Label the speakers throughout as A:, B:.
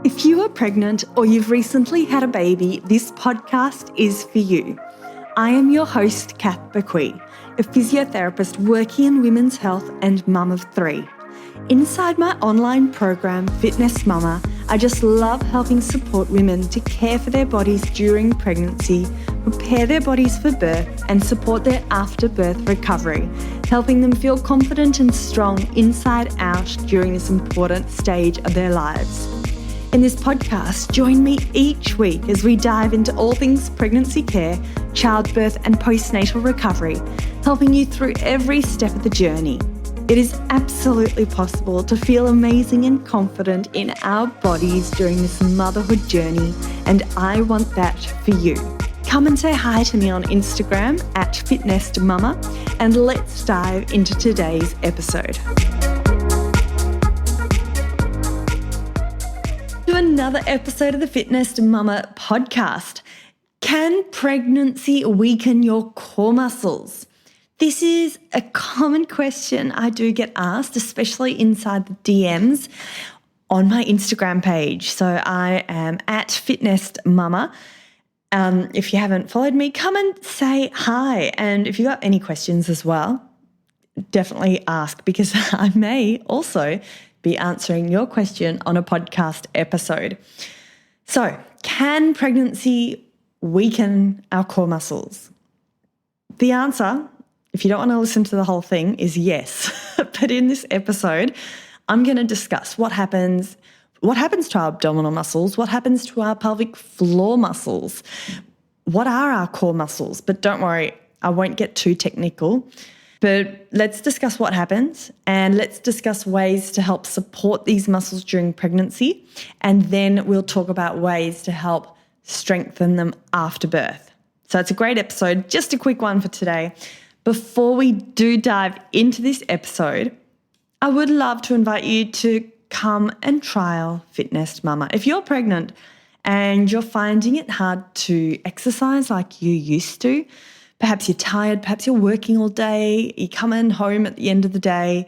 A: If you are pregnant or you've recently had a baby, this podcast is for you. I am your host, Kath Bequee, a physiotherapist working in women's health and mum of three. Inside my online program, Fitness Mama, I just love helping support women to care for their bodies during pregnancy, prepare their bodies for birth, and support their after-birth recovery, helping them feel confident and strong inside out during this important stage of their lives. In this podcast, join me each week as we dive into all things pregnancy care, childbirth, and postnatal recovery, helping you through every step of the journey. It is absolutely possible to feel amazing and confident in our bodies during this motherhood journey, and I want that for you. Come and say hi to me on Instagram @fitnessedmama, and let's dive into today's episode. To another episode of the Fitness Mama podcast. Can pregnancy weaken your core muscles? This is a common question I do get asked, especially inside the DMs on my Instagram page. So I am @fitnessedmama. If you haven't followed me, come and say hi. And if you've got any questions as well, definitely ask, because I may also be answering your question on a podcast episode. So, can pregnancy weaken our core muscles? The answer, if you don't want to listen to the whole thing, is yes. But in this episode, I'm going to discuss what happens to our abdominal muscles, what happens to our pelvic floor muscles, what are our core muscles. But don't worry, I won't get too technical. But let's discuss what happens, and let's discuss ways to help support these muscles during pregnancy, and then we'll talk about ways to help strengthen them after birth. So it's a great episode, just a quick one for today. Before we do dive into this episode, I would love to invite you to come and trial Fitness Mama. If you're pregnant and you're finding it hard to exercise like you used to, perhaps you're tired, perhaps you're working all day, you come in home at the end of the day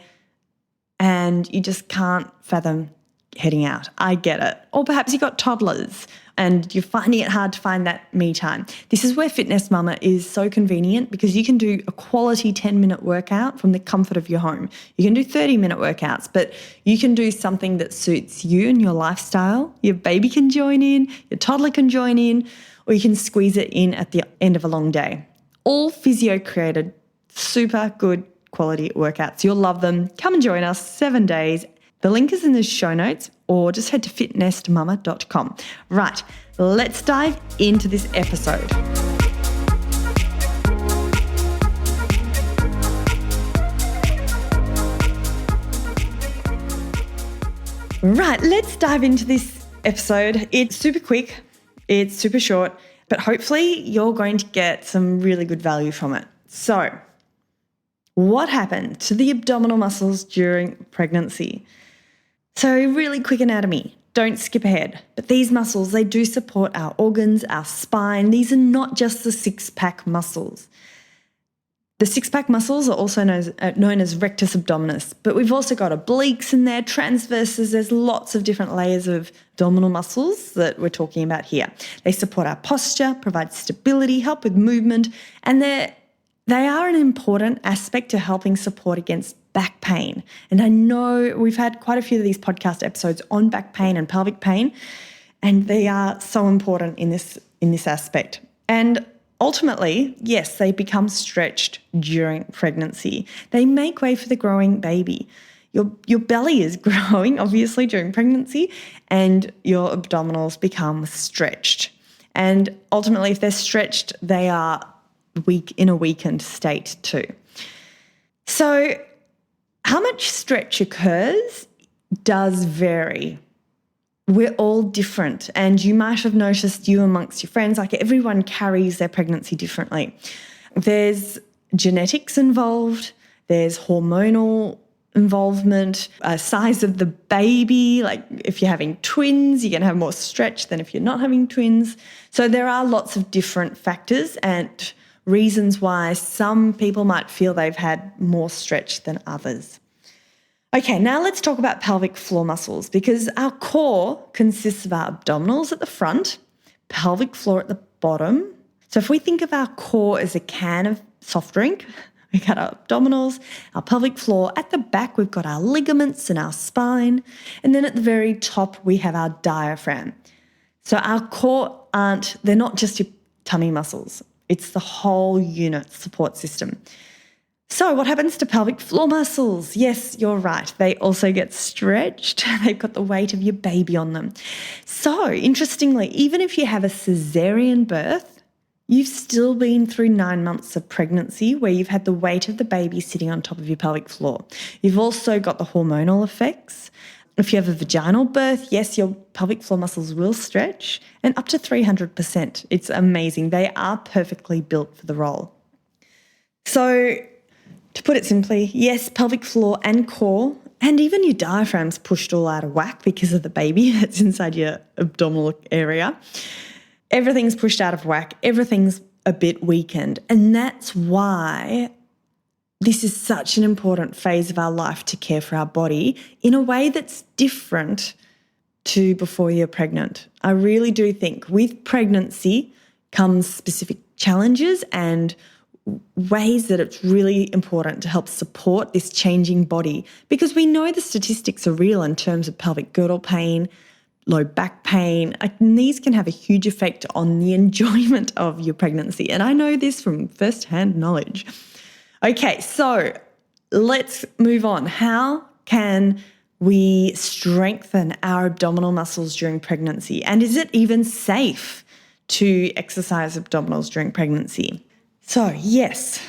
A: and you just can't fathom heading out. I get it. Or perhaps you've got toddlers and you're finding it hard to find that me time. This is where Fitness Mama is so convenient, because you can do a quality 10-minute workout from the comfort of your home. You can do 30-minute workouts, but you can do something that suits you and your lifestyle. Your baby can join in, your toddler can join in, or you can squeeze it in at the end of a long day. All physio-created, super good quality workouts. You'll love them. Come and join us 7 days. The link is in the show notes, or just head to fitnessedmama.com. Right, let's dive into this episode. Right, let's dive into this episode. It's super quick, it's super short, but hopefully you're going to get some really good value from it. So, what happened to the abdominal muscles during pregnancy? So, really quick anatomy. Don't skip ahead. But these muscles, they do support our organs, our spine. These are not just the six-pack muscles. The six-pack muscles are also known as rectus abdominis, but we've also got obliques in there, transverses. There's lots of different layers of abdominal muscles that we're talking about here. They support our posture, provide stability, help with movement, and they are an important aspect to helping support against back pain. And I know we've had quite a few of these podcast episodes on back pain and pelvic pain, and they are so important in this aspect. And ultimately, yes, they become stretched during pregnancy. They make way for the growing baby. Your belly is growing, obviously, during pregnancy, and your abdominals become stretched. And ultimately, if they're stretched, they are weak in a weakened state too. So, how much stretch occurs does vary. We're all different, and you might have noticed you amongst your friends, like everyone carries their pregnancy differently. There's genetics involved, there's hormonal involvement, size of the baby, like if you're having twins, you're going to have more stretch than if you're not having twins. So there are lots of different factors and reasons why some people might feel they've had more stretch than others. Okay, now let's talk about pelvic floor muscles, because our core consists of our abdominals at the front, pelvic floor at the bottom. So if we think of our core as a can of soft drink, we got our abdominals, our pelvic floor. At the back, we've got our ligaments and our spine. And then at the very top, we have our diaphragm. So our core they're not just your tummy muscles. It's the whole unit support system. So what happens to pelvic floor muscles? Yes, you're right. They also get stretched. They've got the weight of your baby on them. So interestingly, even if you have a cesarean birth, you've still been through 9 months of pregnancy where you've had the weight of the baby sitting on top of your pelvic floor. You've also got the hormonal effects. If you have a vaginal birth, yes, your pelvic floor muscles will stretch, and up to 300%. It's amazing. They are perfectly built for the role. So to put it simply, yes, pelvic floor and core, and even your diaphragm's pushed all out of whack because of the baby that's inside your abdominal area. Everything's pushed out of whack. Everything's a bit weakened. And that's why this is such an important phase of our life to care for our body in a way that's different to before you're pregnant. I really do think with pregnancy comes specific challenges and ways that it's really important to help support this changing body, because we know the statistics are real in terms of pelvic girdle pain, low back pain, and these can have a huge effect on the enjoyment of your pregnancy. And I know this from first-hand knowledge. Okay, so let's move on. How can we strengthen our abdominal muscles during pregnancy? And is it even safe to exercise abdominals during pregnancy? So yes,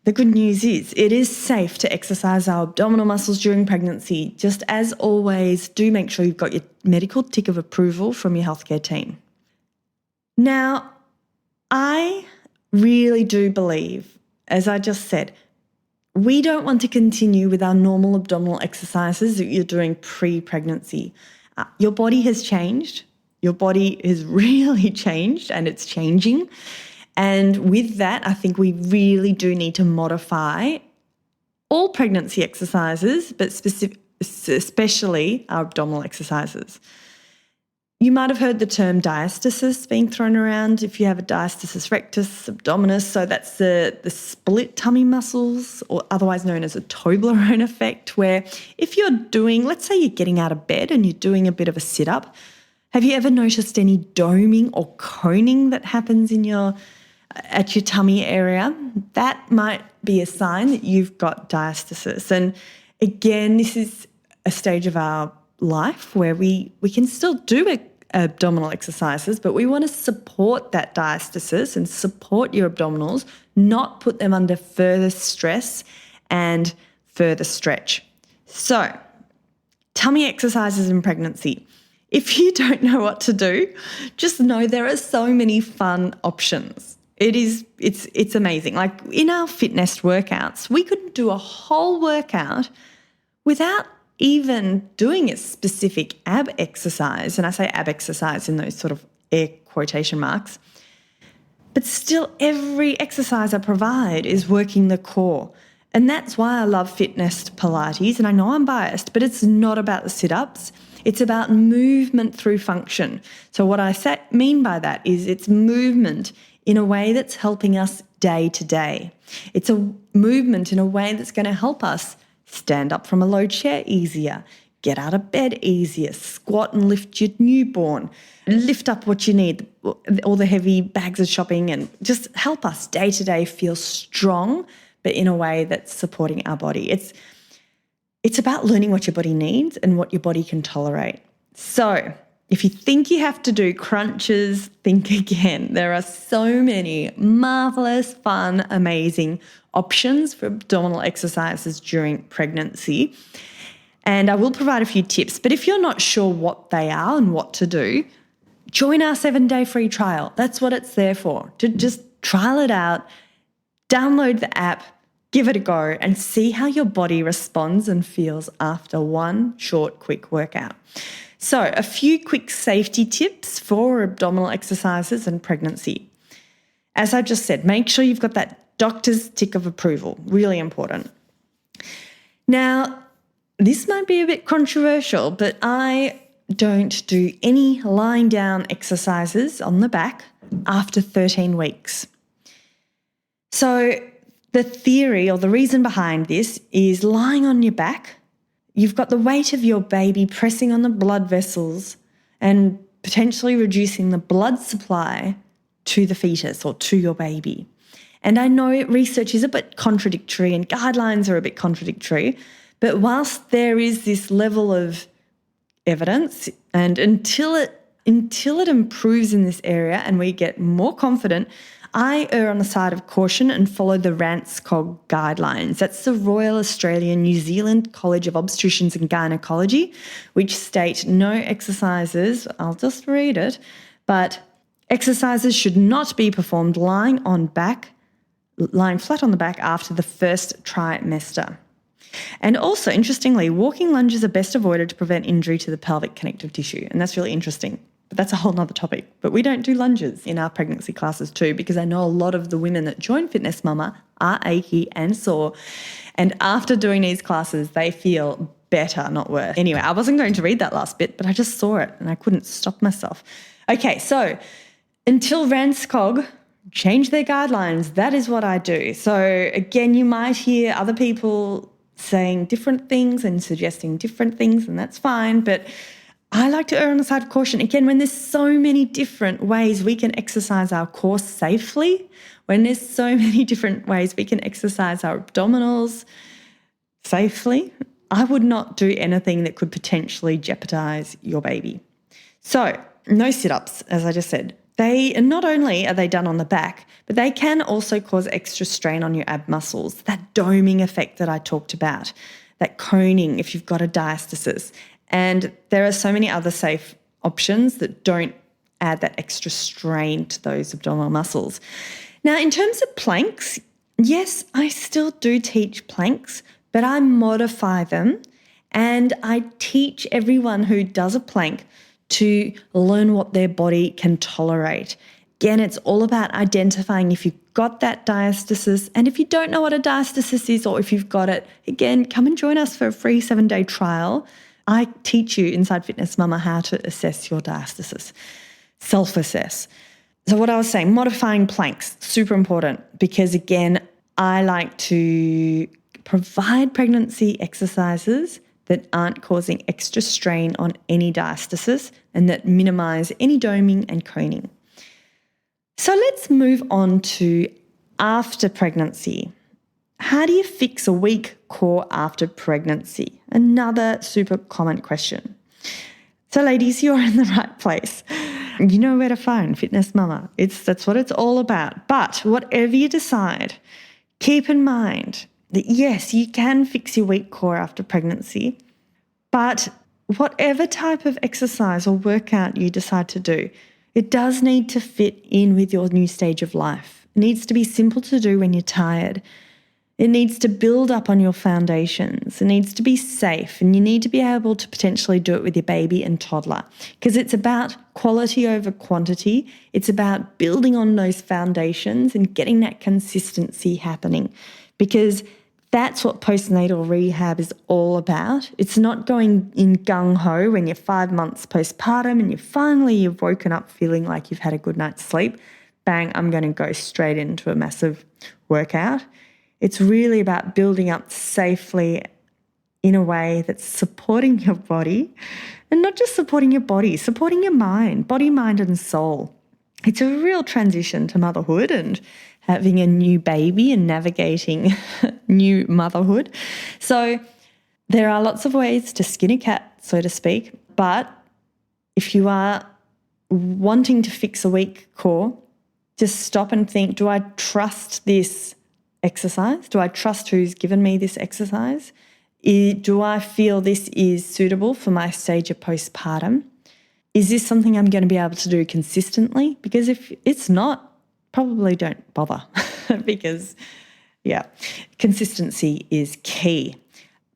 A: the good news is it is safe to exercise our abdominal muscles during pregnancy. Just as always, do make sure you've got your medical tick of approval from your healthcare team. Now, I really do believe, as I just said, we don't want to continue with our normal abdominal exercises that you're doing pre-pregnancy. Your body has changed. Your body has really changed, and it's changing. And with that, I think we really do need to modify all pregnancy exercises, but especially our abdominal exercises. You might have heard the term diastasis being thrown around if you have a diastasis rectus abdominis. So that's the split tummy muscles, or otherwise known as a Toblerone effect, where if you're doing, let's say you're getting out of bed and you're doing a bit of a sit-up, have you ever noticed any doming or coning that happens at your tummy area? That might be a sign that you've got diastasis. And again, this is a stage of our life where we can still do abdominal exercises, but we want to support that diastasis and support your abdominals, not put them under further stress and further stretch. So, tummy exercises in pregnancy. If you don't know what to do, just know there are so many fun options. It's amazing. Like in our fitness workouts, we could do a whole workout without even doing a specific ab exercise. And I say ab exercise in those sort of air quotation marks. But still, every exercise I provide is working the core. And that's why I love fitness Pilates. And I know I'm biased, but it's not about the sit-ups. It's about movement through function. So what I mean by that is it's movement in a way that's helping us day to day. It's a movement in a way that's going to help us stand up from a low chair easier, get out of bed easier, squat and lift your newborn, lift up what you need, all the heavy bags of shopping, and just help us day to day feel strong, but in a way that's supporting our body. It's about learning what your body needs and what your body can tolerate. So if you think you have to do crunches, think again. There are so many marvelous, fun, amazing options for abdominal exercises during pregnancy. And I will provide a few tips. But if you're not sure what they are and what to do, join our 7-day free trial. That's what it's there for, to just trial it out, download the app, give it a go, and see how your body responds and feels after one short, quick workout. So a few quick safety tips for abdominal exercises and pregnancy. As I just said, make sure you've got that doctor's tick of approval, really important. Now, This might be a bit controversial, but I don't do any lying down exercises on the back after 13 weeks. So the theory or the reason behind this is lying on your back, you've got the weight of your baby pressing on the blood vessels and potentially reducing the blood supply to the fetus or to your baby. And I know research is a bit contradictory and guidelines are a bit contradictory, but whilst there is this level of evidence, and until it improves in this area and we get more confident, I err on the side of caution and follow the RANZCOG guidelines. That's the Royal Australian New Zealand College of Obstetricians and Gynecology, which state no exercises, I'll just read it, but exercises should not be performed lying flat on the back after the first trimester. And also, interestingly, walking lunges are best avoided to prevent injury to the pelvic connective tissue. And that's really interesting. But that's a whole nother topic. But we don't do lunges in our pregnancy classes too, because I know a lot of the women that join Fitness Mama are achy and sore. And after doing these classes, they feel better, not worse. Anyway, I wasn't going to read that last bit, but I just saw it and I couldn't stop myself. Okay, so until RANZCOG change their guidelines, that is what I do. So again, you might hear other people saying different things and suggesting different things, and that's fine. But I like to err on the side of caution. Again, when there's so many different ways we can exercise our core safely, when there's so many different ways we can exercise our abdominals safely, I would not do anything that could potentially jeopardize your baby. So no sit-ups, as I just said. Not only are they done on the back, but they can also cause extra strain on your ab muscles, that doming effect that I talked about, that coning if you've got a diastasis. And there are so many other safe options that don't add that extra strain to those abdominal muscles. Now, in terms of planks, yes, I still do teach planks, but I modify them and I teach everyone who does a plank to learn what their body can tolerate. Again, it's all about identifying if you've got that diastasis, and if you don't know what a diastasis is or if you've got it, again, come and join us for a free 7-day trial. I teach you inside Fitness Mama how to assess your diastasis, self-assess. So what I was saying, modifying planks, super important, because again, I like to provide pregnancy exercises that aren't causing extra strain on any diastasis and that minimize any doming and coning. So let's move on to after pregnancy. How do you fix a weak core after pregnancy? Another super common question. So ladies, you're in the right place. You know where to find Fitness Mama. That's what it's all about. But whatever you decide, keep in mind that yes, you can fix your weak core after pregnancy, but whatever type of exercise or workout you decide to do, it does need to fit in with your new stage of life. It needs to be simple to do when you're tired. It needs to build up on your foundations. It needs to be safe, and you need to be able to potentially do it with your baby and toddler, because it's about quality over quantity. It's about building on those foundations and getting that consistency happening, because that's what postnatal rehab is all about. It's not going in gung-ho when you're 5 months postpartum and you've woken up feeling like you've had a good night's sleep. Bang, I'm going to go straight into a massive workout. It's really about building up safely in a way that's supporting your body, and not just supporting your body, supporting your mind, body, mind, and soul. It's a real transition to motherhood and having a new baby and navigating new motherhood. So there are lots of ways to skin a cat, so to speak. But if you are wanting to fix a weak core, just stop and think, do I trust this exercise? Do I trust who's given me this exercise? Do I feel this is suitable for my stage of postpartum? Is this something I'm going to be able to do consistently? Because if it's not, probably don't bother because, consistency is key.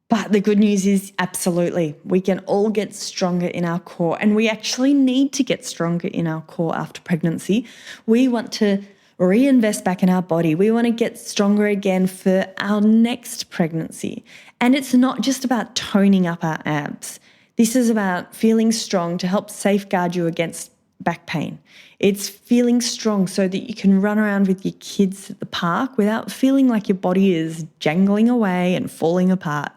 A: But the good news is absolutely, we can all get stronger in our core, and we actually need to get stronger in our core after pregnancy. We want to reinvest back in our body. We want to get stronger again for our next pregnancy. And it's not just about toning up our abs. This is about feeling strong to help safeguard you against back pain. It's feeling strong so that you can run around with your kids at the park without feeling like your body is jangling away and falling apart.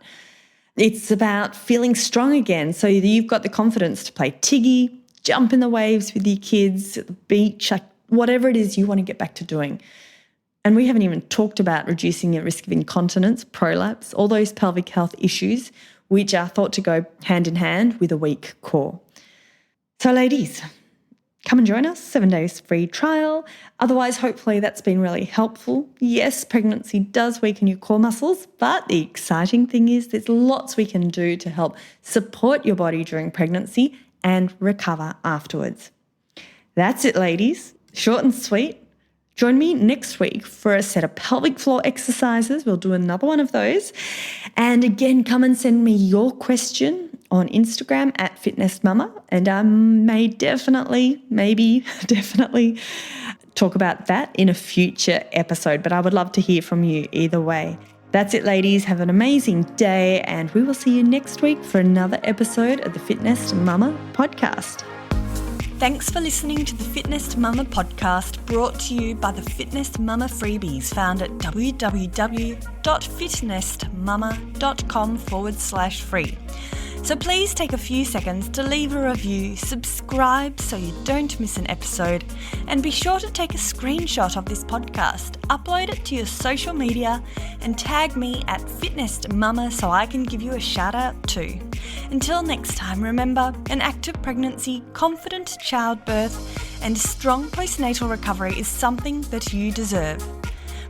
A: It's about feeling strong again so that you've got the confidence to play tiggy, jump in the waves with your kids at the beach, whatever it is you want to get back to doing. And we haven't even talked about reducing your risk of incontinence, prolapse, all those pelvic health issues which are thought to go hand in hand with a weak core. So ladies, come and join us, 7 days free trial. Otherwise, hopefully that's been really helpful. Yes, pregnancy does weaken your core muscles, but the exciting thing is there's lots we can do to help support your body during pregnancy and recover afterwards. That's it, ladies. Short and sweet. Join me next week for a set of pelvic floor exercises. We'll do another one of those. And again, come and send me your question on Instagram at FitnessMama, and I may definitely talk about that in a future episode, but I would love to hear from you either way. That's it, ladies. Have an amazing day, and we will see you next week for another episode of the Fitness Mama podcast. Thanks for listening to the Fitness Mama podcast, brought to you by the Fitness Mama freebies found at www.fitnessmama.com/free. So please take a few seconds to leave a review, subscribe so you don't miss an episode, and be sure to take a screenshot of this podcast, upload it to your social media, and tag me at FitnessMama so I can give you a shout out too. Until next time, remember, an active pregnancy, confident childbirth, and strong postnatal recovery is something that you deserve.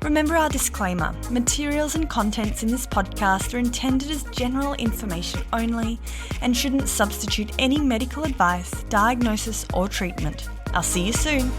A: Remember our disclaimer, materials and contents in this podcast are intended as general information only and shouldn't substitute any medical advice, diagnosis or treatment. I'll see you soon.